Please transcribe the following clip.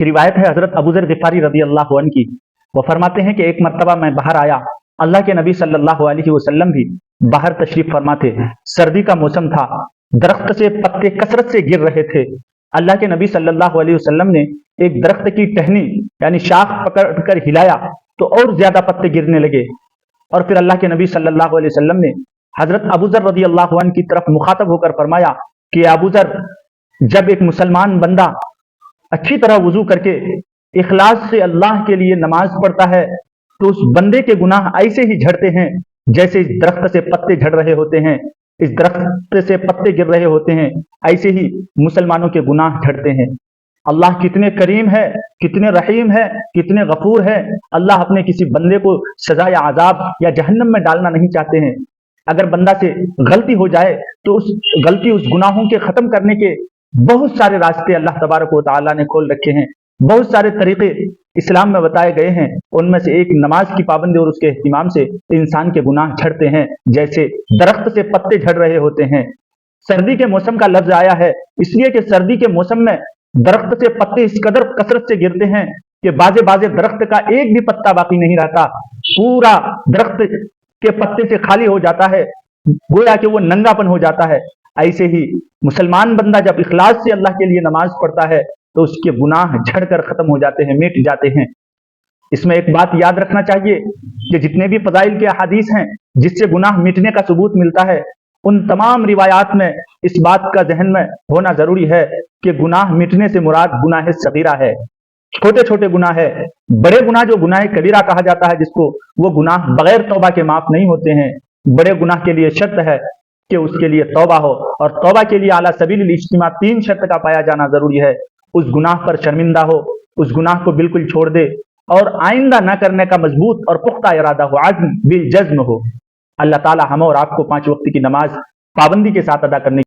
की रिवायत है हजरत अबू ज़र ग़िफ़ारी रज़ी अल्लाह अन्हु की। वो फरमाते हैं कि एक मर्तबा मैं बाहर आया, अल्लाह के नबी सल्लल्लाहु अलैहि वसल्लम भी बाहर तशरीफ फरमा थे। सर्दी का मौसम था, दरख्त से पत्ते कसरत से गिर रहे थे। अल्लाह के नबी सल्लल्लाहु अलैहि वसल्लम ने एक दरख्त की टहनी यानी शाख पकड़कर हिलाया तो और ज्यादा पत्ते गिरने लगे। और फिर अल्लाह के नबी सल्लल्लाहु अलैहि वसल्लम ने हजरत अबू ज़र रज़ी अल्लाह अन्हु की तरफ मुखातब होकर फरमाया कि अबू ज़र, जब एक मुसलमान बंदा अच्छी तरह वुजू करके इखलास से अल्लाह के लिए नमाज पढ़ता है तो उस बंदे के गुनाह ऐसे ही झड़ते हैं जैसे इस दरख्त से पत्ते झड़ रहे होते हैं, इस दरख्त से पत्ते गिर रहे होते हैं, ऐसे ही मुसलमानों के गुनाह झड़ते हैं। अल्लाह कितने करीम है, कितने रहीम है, कितने गफूर है। अल्लाह अपने किसी बंदे को सजा या अजाब या जहन्नम में डालना नहीं चाहते हैं। अगर बंदा से गलती हो जाए तो उस गलती, उस गुनाहों के खत्म करने के बहुत सारे रास्ते अल्लाह तबारक व तआला ने खोल रखे हैं, बहुत सारे तरीके इस्लाम में बताए गए हैं। उनमें से एक नमाज की पाबंदी और उसके एहतिमाम से इंसान के गुनाह झड़ते हैं जैसे दरख्त से पत्ते झड़ रहे होते हैं। सर्दी के मौसम का लफ्ज आया है इसलिए कि सर्दी के मौसम में दरख्त से पत्ते इस कदर कसरत से गिरते हैं कि बाजे बाजे दरख्त का एक भी पत्ता बाकी नहीं रहता, पूरा दरख्त के पत्ते से खाली हो जाता है, गोया कि वो नंगापन हो जाता है। ऐसे ही मुसलमान बंदा जब इखलास से अल्लाह के लिए नमाज पढ़ता है तो उसके गुनाह झड़कर खत्म हो जाते हैं, मिट जाते हैं। इसमें एक बात याद रखना चाहिए कि जितने भी फजाइल के अहादीस हैं जिससे गुनाह मिटने का सबूत मिलता है, उन तमाम रिवायात में इस बात का जहन में होना जरूरी है कि गुनाह मिटने से मुराद गुनाह सगीरा है, छोटे छोटे गुनाह है। बड़े गुनाह जो गुनाह कबीरा कहा जाता है जिसको, वो गुनाह बगैर तौबा के माफ नहीं होते हैं। बड़े गुनाह के लिए शर्त है कि उसके लिए तौबा हो, और तौबा के लिए आला सबील इज्तिमा 3 शर्त का पाया जाना जरूरी है। उस गुनाह पर शर्मिंदा हो, उस गुनाह को बिल्कुल छोड़ दे और आइंदा न करने का मजबूत और पुख्ता इरादा हो, आज़्म बिल जज़्म हो। अल्लाह ताला हम और आपको 5 वक्त की नमाज पाबंदी के साथ अदा करने